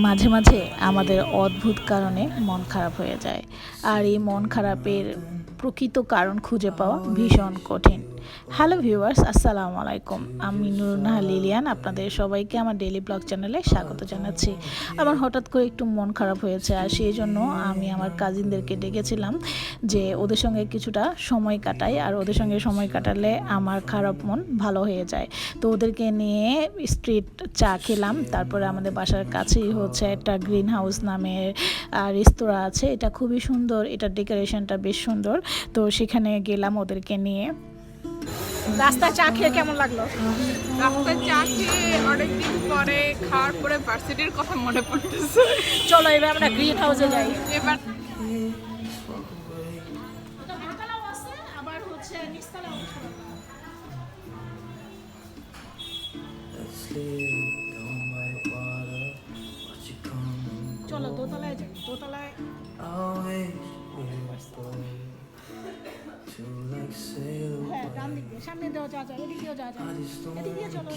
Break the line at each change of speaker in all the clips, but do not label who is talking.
মাঝে মাঝে আমাদের অদ্ভুত কারণে মন খারাপ হয়ে যায়, আর এই মন খারাপের প্রকৃত কারণ খুঁজে পাওয়া ভীষণ কঠিন। হ্যালো ভিউয়ার্স, আসসালামু আলাইকুম। আমি নুরুন্নাহা লিলিয়ান, আপনাদের সবাইকে আমার ডেইলি ব্লগ চ্যানেলে স্বাগত জানাচ্ছি। আমার হঠাৎ করে একটু মন খারাপ হয়েছে, আর সেই জন্য আমি আমার কাজিনদেরকে ডেকেছিলাম যে ওদের সঙ্গে কিছুটা সময় কাটাই, আর ওদের সঙ্গে সময় কাটালে আমার খারাপ মন ভালো হয়ে যায়। তো ওদেরকে নিয়ে স্ট্রিট চা খেলাম। তারপরে আমাদের বাসার কাছেই হচ্ছে একটা গ্রিন হাউস নামের রেস্তোরাঁ আছে, এটা খুবই সুন্দর, এটার ডেকোরেশনটা বেশ সুন্দর। তো সেখানে গেলাম ওদেরকে নিয়ে। রাস্তায় চা খেয়ে কেমন লাগলো?
রাস্তায় চা খেয়ে অনেকদিন পরে খাওয়ার পরে ভার্সিটির কথা মনে পড়তেছে।
চলো এবার আমরা গ্রিন হাউসে যাই।
এবার
আবার হচ্ছে নিচতলাও। চলো দোতলায় যাই, দোতলায়। হ্যাঁ, ডান দিক দিয়ে, সামনে দেওয়া যাওয়া যায়, এদিক দিয়েও যাওয়া যায়, এদিক দিয়ে চলো।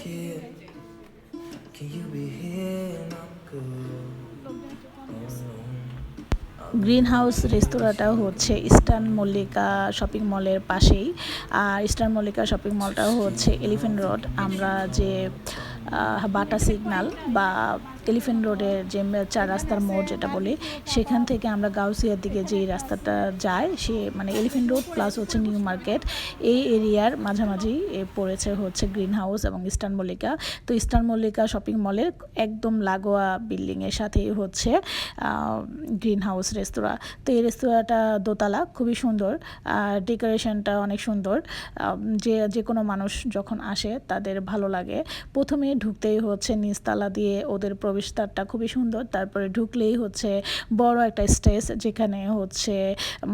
গ্রিন হাউস রেস্তোরাঁটা হচ্ছে ইস্টার্ন মল্লিকা শপিং মলের পাশেই। আর ইস্টার্ন মল্লিকা শপিং মলটাও হচ্ছে এলিফ্যান্ট রোড। আমরা যে বাটা সিগন্যাল বা এলিফ্যান্ট রোডের যে চার রাস্তার মোড় যেটা বলি, সেখান থেকে আমরা গাউসিয়ার দিকে যে রাস্তাটা যায়, সে মানে এলিফ্যান্ট রোড প্লাস হচ্ছে নিউ মার্কেট, এই এরিয়ার মাঝামাঝি পড়েছে হচ্ছে গ্রিন হাউস এবং ইস্টার্ন মল্লিকা। তো ইস্টার্ন মল্লিকা শপিং মলের একদম লাগোয়া বিল্ডিংয়ের সাথেই হচ্ছে গ্রিন হাউস রেস্তোরাঁ। তো এই রেস্তোরাঁটা দোতলা, খুবই সুন্দর, আর ডেকোরেশনটা অনেক সুন্দর। যে কোনো মানুষ যখন আসে তাদের ভালো লাগে। প্রথমে ঢুকতেই হচ্ছে নিচতলা দিয়ে ওদের প্রবেশদ্বারটা খুবই সুন্দর। তারপরে ঢুকলেই হচ্ছে বড় একটা স্টেজ, যেখানে হচ্ছে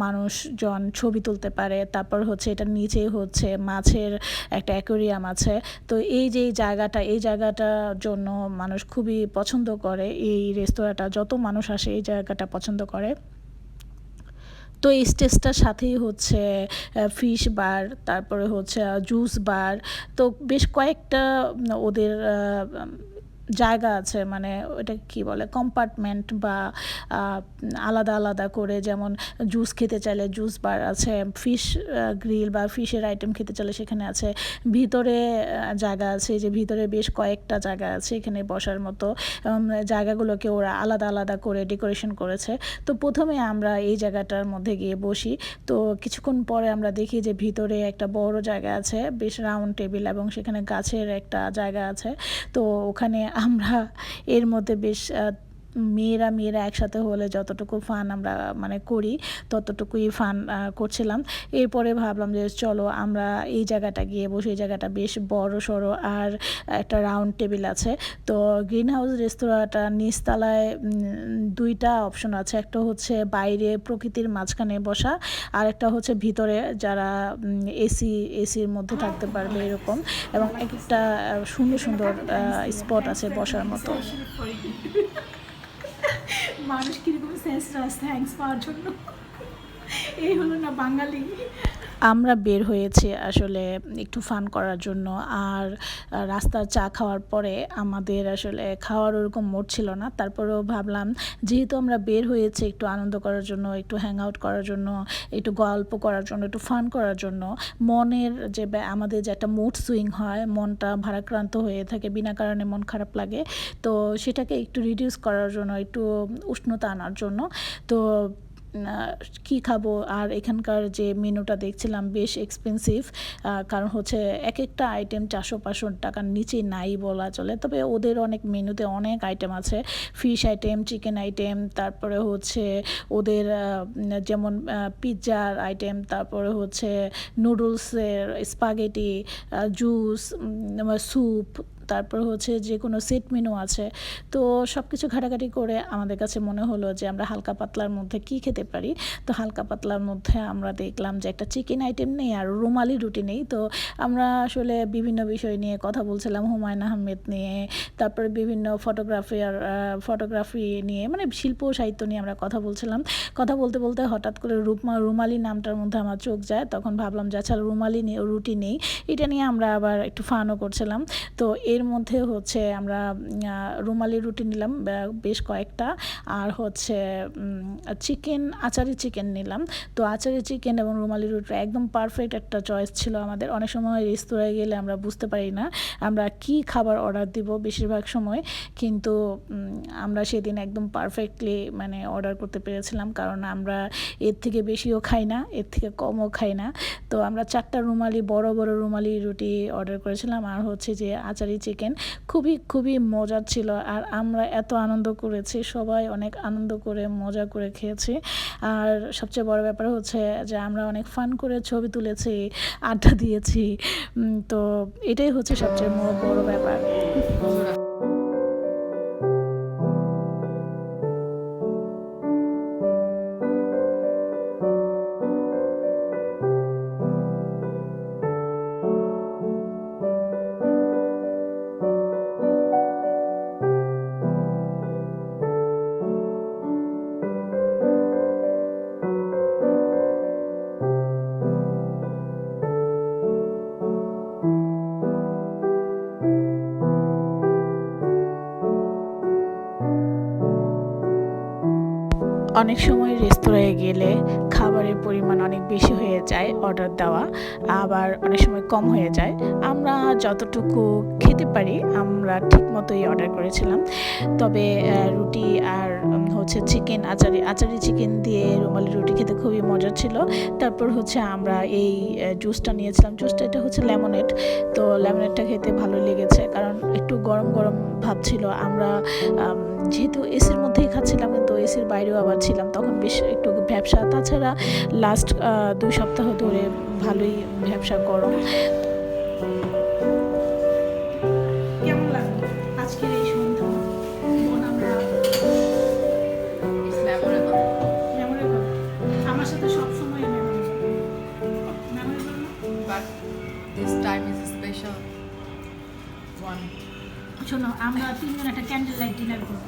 মানুষজন ছবি তুলতে পারে। তারপর হচ্ছে এটার নিচেই হচ্ছে মাছের একটা অ্যাকোয়ারিয়াম আছে। তো এই যে এই জায়গাটার জন্য মানুষ খুবই পছন্দ করে। এই রেস্তোরাঁটা যত মানুষ আসে এই জায়গাটা পছন্দ করে। তো এই স্টেজটার সাথেই হচ্ছে ফিশ বার, তারপরে হচ্ছে জুস বার। তো বেশ কয়েকটা ওদের জায়গা আছে, মানে ওটা কি বলে, কম্পার্টমেন্ট বা আলাদা আলাদা করে। যেমন জুস খেতে চাইলে জুস বার আছে, ফিশ গ্রিল বা ফিশের আইটেম খেতে চাইলে সেখানে আছে। ভিতরে জায়গা আছে, যে ভিতরে বেশ কয়েকটা জায়গা আছে এখানে বসার মতো। জায়গাগুলোকে ওরা আলাদা আলাদা করে ডেকোরেশন করেছে। তো প্রথমে আমরা এই জায়গাটার মধ্যে গিয়ে বসি। তো কিছুক্ষণ পরে আমরা দেখি যে ভিতরে একটা বড় জায়গা আছে, বেশ রাউন্ড টেবিল, এবং সেখানে গাছের একটা জায়গা আছে। তো ওখানে আমরা এর মধ্যে বেশ মেয়েরা একসাথে হলে যতটুকু ফান আমরা মানে করি, ততটুকুই ফান করছিলাম। এরপরে ভাবলাম যে চলো আমরা এই জায়গাটা গিয়ে বসে। এই জায়গাটা বেশ বড় সড়ো, আর একটা রাউন্ড টেবিল আছে। তো গ্রিন হাউস রেস্তোরাঁটা নিচতলায় দুইটা অপশন আছে, একটা হচ্ছে বাইরে প্রকৃতির মাঝখানে বসা, আর একটা হচ্ছে ভিতরে যারা এসির মধ্যে থাকতে পারবে এরকম। এবং একটা সুন্দর সুন্দর স্পট আছে বসার মতো। মানুষ কিরকম সেন্স থ্যাঙ্কস পাওয়ার জন্য, এই হলো না বাঙালি। আমরা বের হয়েছি আসলে একটু ফান করার জন্য। আর রাস্তার চা খাওয়ার পরে আমাদের আসলে খাওয়ার ওরকম মুড ছিল না। তারপরেও ভাবলাম, যেহেতু আমরা বের হয়েছি একটু আনন্দ করার জন্য, একটু হ্যাং আউট করার জন্য, একটু গল্প করার জন্য, একটু ফান করার জন্য, মনের যে আমাদের যে একটা মুড সুইং হয়, মনটা ভারাক্রান্ত হয়ে থাকে, বিনা কারণে মন খারাপ লাগে, তো সেটাকে একটু রিডিউস করার জন্য, একটু উষ্ণতা আনার জন্য। তো কী খাবো, আর এখানকার যে মেনুটা দেখছিলাম বেশ এক্সপেন্সিভ। কারণ হচ্ছে এক একটা আইটেম 400-500 টাকার নিচে নাই বলা চলে। তবে ওদের অনেক মেনুতে অনেক আইটেম আছে, ফিশ আইটেম, চিকেন আইটেম, তারপরে হচ্ছে ওদের যেমন পিৎজার আইটেম, তারপরে হচ্ছে নুডলসের, স্পাগেটি, জুস, স্যুপ, তারপর হচ্ছে যে কোনো সেট মেনু আছে। তো সব কিছু ঘাটাঘাটি করে আমাদের কাছে মনে হলো যে আমরা হালকা পাতলার মধ্যে কি খেতে পারি। তো হালকা পাতলার মধ্যে আমরা দেখলাম যে একটা চিকেন আইটেম নেই আর রুমালি রুটি নেই। তো আমরা আসলে বিভিন্ন বিষয় নিয়ে কথা বলছিলাম, হুমায়ুন আহমেদ নিয়ে, তারপরে বিভিন্ন ফটোগ্রাফি নিয়ে, মানে শিল্প সাহিত্য নিয়ে আমরা কথা বলছিলাম। কথা বলতে বলতে হঠাৎ করে রুমালি নামটার মধ্যে আমার চোখ যায়। তখন ভাবলাম যে আচ্ছা রুমালি রুটি নেই, এটা নিয়ে আমরা আবার একটু ফানও করছিলাম। তো এর এর মধ্যে হচ্ছে আমরা রুমালি রুটি নিলাম বেশ কয়েকটা, আর হচ্ছে আচারি চিকেন নিলাম। তো আচারি চিকেন এবং রুমালি রুটিটা একদম পারফেক্ট একটা চয়েস ছিল আমাদের। অনেক সময় রেস্তোরাঁয় গেলে আমরা বুঝতে পারি না আমরা কি খাবার অর্ডার দিব বেশিরভাগ সময়, কিন্তু আমরা সেদিন একদম পারফেক্টলি মানে অর্ডার করতে পেরেছিলাম, কারণ আমরা এর থেকে বেশিও খাই না, এর থেকে কমও খাই না। তো আমরা 4টা বড় বড় রুমালি রুটি অর্ডার করেছিলাম, আর হচ্ছে যে আচারি চিকেন। খুবই খুবই মজার ছিল, আর আমরা এত আনন্দ করেছি, সবাই অনেক আনন্দ করে মজা করে খেয়েছি। আর সবচেয়ে বড় ব্যাপার হচ্ছে যে আমরা অনেক ফান করে ছবি তুলেছি, আড্ডা দিয়েছি। তো এটাই হচ্ছে সবচেয়ে বড় ব্যাপার। অনেক সময় রেস্তোরাঁয় গেলে খাবারের পরিমাণ অনেক বেশি হয়ে যায় অর্ডার দেওয়া, আবার অনেক সময় কম হয়ে যায়। আমরা যতটুকু খেতে পারি আমরা ঠিক মতোই অর্ডার করেছিলাম। তবে রুটি আর হচ্ছে চিকেন আচারি চিকেন দিয়ে রুমালি রুটি খেতে খুবই মজার ছিল। তারপর হচ্ছে আমরা এই জুসটা নিয়েছিলাম। জুসটা এটা হচ্ছে লেমনেড। তো লেমনেডটা খেতে ভালো লেগেছে, কারণ একটু গরম গরম ভাব ছিল। আমরা যেহেতু এসির মধ্যেই খাচ্ছিলাম, কিন্তু এসির বাইরেও আবার ছিলাম, তখন বেশ একটু ভ্যাপসা। তাছাড়া লাস্ট 2 সপ্তাহ ধরে ভালোই ভ্যাপসা গরম। কেমন লাগলো আজকের এই সন্ধ্যা? আমার সাথে সবসময় memorable,
but this time is a special one.
শোনো, আমরা 3 জন একটা ক্যান্ডেল লাইট ডিনার করবো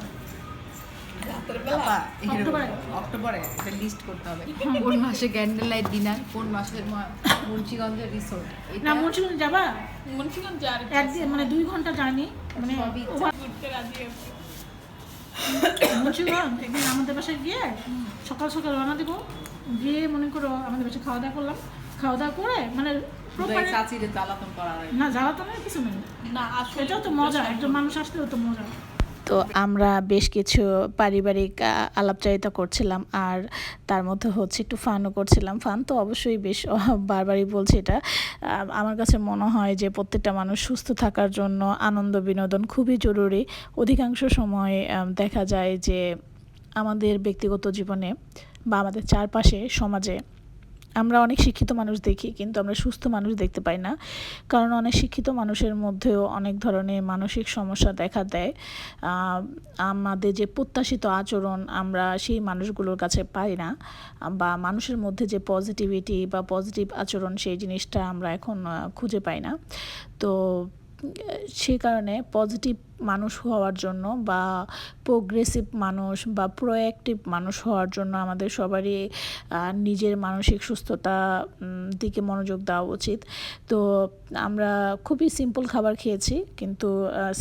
অক্টোবরে একটা লিস্ট করতে হবে কোন মাসে ক্যান্ডেল লাইট ডিনার, কোন মাসের মুন্সিগঞ্জের রিসোর্ট।
না, মুন্সিগঞ্জ যাবা?
মুন্সিগঞ্জ আর
একদিন মানে 2 ঘন্টা জার্নি, মানে
ঘুরতে রাজি আছি।
মুন্সিগঞ্জ একদিন আমাদের বাসায় গিয়ে সকাল সকাল রওনা দেবো, গিয়ে মনে করো আমাদের বাসায় খাওয়া দাওয়া করলাম, খাওয়া দাওয়া করে মানে
চাচিরে জ্বালাতন করার
না, জ্বালাতনের কিছু নেই, না এটাও তো মজা, একজন মানুষ আসলেও তো মজা। তো আমরা বেশ কিছু পারিবারিক আলাপচারিতা করছিলাম, আর তার মধ্যে হচ্ছে একটু ফানও করছিলাম। ফান তো অবশ্যই বেশ বারবারই বলছি এটা। আমার কাছে মনে হয় যে প্রত্যেকটা মানুষ সুস্থ থাকার জন্য আনন্দ বিনোদন খুবই জরুরি। অধিকাংশ সময় দেখা যায় যে আমাদের ব্যক্তিগত জীবনে বা আমাদের চারপাশে সমাজে আমরা অনেক শিক্ষিত মানুষ দেখি, কিন্তু আমরা সুস্থ মানুষ দেখতে পাই না, কারণ অনেক শিক্ষিত মানুষের মধ্যেও অনেক ধরনের মানসিক সমস্যা দেখা দেয়। আমাদের যে প্রত্যাশিত আচরণ আমরা সেই মানুষগুলোর কাছে পাই না, বা মানুষের মধ্যে যে পজিটিভিটি বা পজিটিভ আচরণ সেই জিনিসটা আমরা এখন খুঁজে পাই না। তো সেই কারণে পজিটিভ মানুষ হওয়ার জন্য বা প্রোগ্রেসিভ মানুষ বা প্রোঅ্যাক্টিভ মানুষ হওয়ার জন্য আমাদের সবারই নিজের মানসিক সুস্থতা দিকে মনোযোগ দেওয়া উচিত। তো আমরা খুবই সিম্পল খাবার খেয়েছি, কিন্তু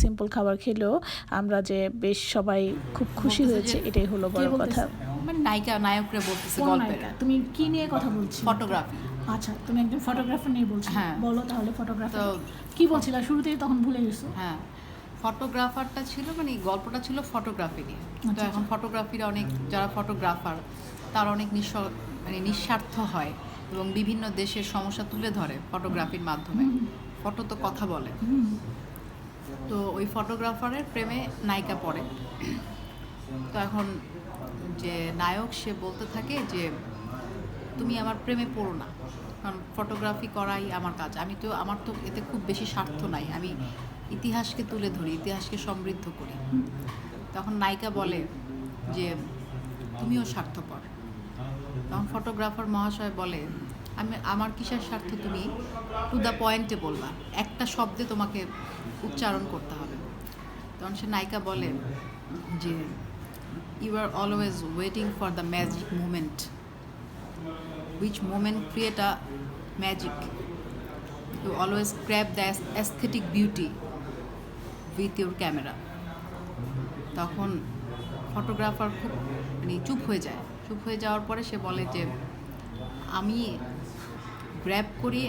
সিম্পল খাবার খেলেও আমরা যে বেশ সবাই খুব খুশি হয়েছে, এটাই হলো বড় কথা।
মানে নায়করা বলতেছে গল্পের।
তুমি কি নিয়ে কথা বলছো?
ফটোগ্রাফি।
আচ্ছা, তুমি একজন ফটোগ্রাফার নিয়ে বলছো?
হ্যাঁ,
বলো তাহলে ফটোগ্রাফার কি বলছিলা শুরুতেই, তখন ভুলে গেছো।
হ্যাঁ, ফটোগ্রাফারটা ছিল মানে গল্পটা ছিল ফটোগ্রাফি নিয়ে। তো এখন ফটোগ্রাফিরা অনেক, যারা ফটোগ্রাফার তারা অনেক নিঃস্বার্থ হয় এবং বিভিন্ন দেশের সমস্যা তুলে ধরে ফটোগ্রাফির মাধ্যমে। ফটো তো কথা বলে। তো ওই ফটোগ্রাফারের প্রেমে নায়িকা পড়ে। তো এখন যে নায়ক সে বলতে থাকে যে তুমি আমার প্রেমে পড়ো না, কারণ ফটোগ্রাফি করাই আমার কাজ। আমার তো এতে খুব বেশি স্বার্থ নাই, আমি ইতিহাসকে তুলে ধরি, ইতিহাসকে সমৃদ্ধ করি। তখন নায়িকা বলে যে তুমিও স্বার্থপর। তখন ফটোগ্রাফার মহাশয় বলে আমার কিসের স্বার্থ, তুমি টু দ্য পয়েন্টে বলবা, একটা শব্দে তোমাকে উচ্চারণ করতে হবে। তখন সে নায়িকা বলে যে you are always waiting for the magic moment, which moment create a magic. You always grab the aesthetic beauty with your camera. তখন ফটোগ্রাফার খুব মানে চুপ হয়ে যায়। চুপ হয়ে যাওয়ার পরে সে বলে যে আমি গ্র্যাব করি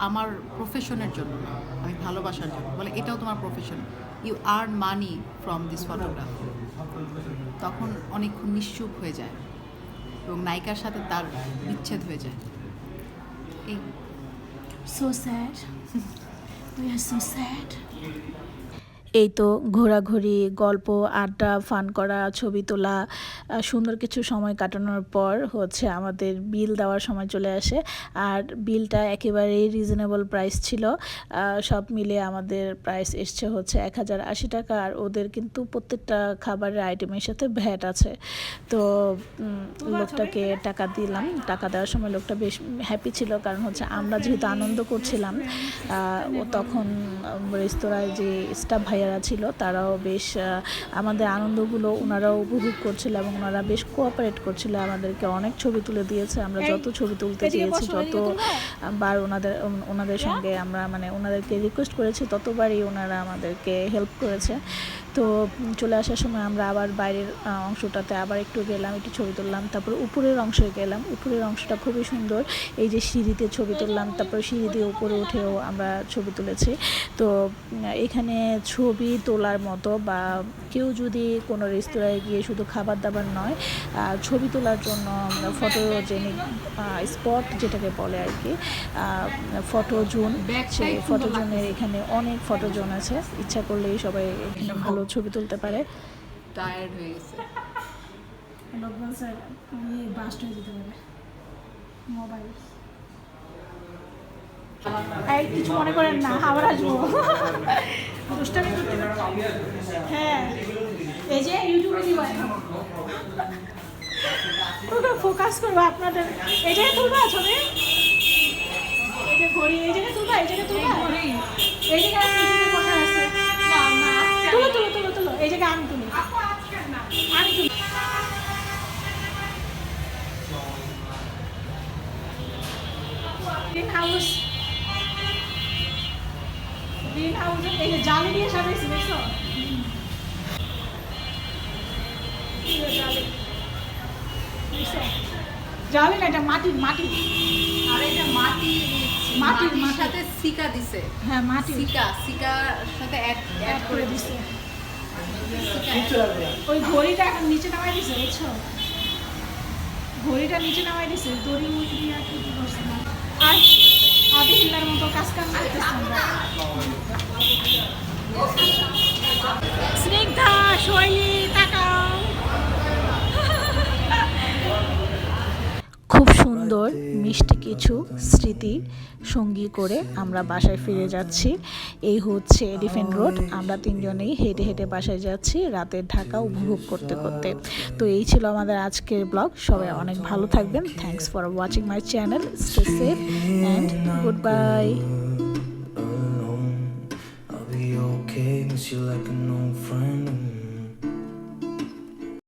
আমার প্রফেশনের জন্য না, আমি ভালোবাসার জন্য। বলে এটাও তোমার profession, you earn money from this photograph. তখন অনেকক্ষণ নিশ্চুপ হয়ে যায় এবং নায়িকার সাথে তার বিচ্ছেদ হয়ে যায়। এই
So sad. We are so sad. এই তো ঘোরাঘুরি, গল্প, আড্ডা, ফান করা, ছবি তোলা, সুন্দর কিছু সময় কাটানোর পর হচ্ছে আমাদের বিল দেওয়ার সময় চলে আসে। আর বিলটা একেবারেই রিজনেবল প্রাইস ছিল। সব মিলে আমাদের প্রাইস এসছে হচ্ছে 1080 টাকা। আর ওদের কিন্তু প্রত্যেকটা খাবারের আইটেমের সাথে ভ্যাট আছে। তো লোকটাকে টাকা দিলাম। টাকা দেওয়ার সময় লোকটা বেশ হ্যাপি ছিল, কারণ হচ্ছে আমরা যেহেতু আনন্দ করছিলাম। ও তখন রেস্তোরাঁয় যে স্টাফ ভাইয়ারা ছিল তারাও বেশ আমাদের আনন্দগুলো ওনারাও উপভোগ করছিল এবং ওনারা বেশ কোঅপারেট করছিল, আমাদেরকে অনেক ছবি তুলে দিয়েছে। আমরা যত ছবি তুলতে চেয়েছি, যতবার ওনাদের সঙ্গে আমরা মানে ওনাদেরকে রিকোয়েস্ট করেছি, ততবারই ওনারা আমাদেরকে হেল্প করেছে। তো চলে আসার সময় আমরা আবার বাইরের অংশটাতে আবার একটু গেলাম, একটু ছবি তুললাম। তারপরে উপরের অংশে গেলাম। উপরের অংশটা খুবই সুন্দর, এই যে সিঁড়িতে ছবি তুললাম, তারপরে সিঁড়ি দিয়ে উপরে উঠেও আমরা ছবি তুলেছি। তো এখানে ছবি তোলার মতো বা কেউ যদি কোনো রেস্তোরাঁয় গিয়ে শুধু খাবার দাবার নয়, ছবি তোলার জন্য আমরা ফটোজেনিক স্পট যেটাকে বলে আর কি, ফটো জোন, সেই ফটো জোনের এখানে অনেক ফটো জোন আছে। ইচ্ছা করলেই সবাই এখানে ভালো ছবি তুলতে পারে।
টায়ার্ড হয়ে গেছে।
কিছু মনে করেন না, আবার আসবো। দুষ্টামি করতে করতে। হ্যাঁ, এই যে ইউটিউবে দিব, ফোকাস করবো আপনাদের। এই জায়গায় তুলবা ছবি, এই যে ঘড়ি, এই জায়গায় তুলবা, এই জায়গায় তুলবা, এই জায়গায় কথা আছে। তুলো তুলো তুলো তুলো, এই জায়গায় আমি তুলি, আমি তুলি। গ্রিন হাউস, গ্রিন হাউস এই যে জালি দিয়ে সাজাইছি, দেখছো? জালি না, এটা মাটির, মাটি।
আর এটা মাটির সাথে সিকা দিছে।
হ্যাঁ, মাটি
সিকার সাথে
অ্যাড করে দিছে। ওই ঘড়িটা এখন নিচে নামাই দিছে, বুঝছো? ঘড়িটা নিচে নামাই দিছে, দড়ি মুড়ি দিয়ে আর কি করছে না। আর আদি হিল্লার মতো কাজ কাম করতেছে আমরা। স্নিগ্ধা, শৈলী, তাকাও। খুব সুন্দর মিষ্টি কিছু স্মৃতি সঙ্গী করে আমরা বাসায় ফিরে যাচ্ছি। এই হচ্ছে এলিফ্যান্ট রোড। আমরা তিনজনেই হেঁটে হেঁটে বাসায় যাচ্ছি রাতের ঢাকা উপভোগ করতে করতে। তো এই ছিল আমাদের আজকের ব্লগ। সবাই অনেক ভালো থাকবেন। Thanks for watching my channel. Stay safe and good bye.
Alone, I'll be okay, miss you like I know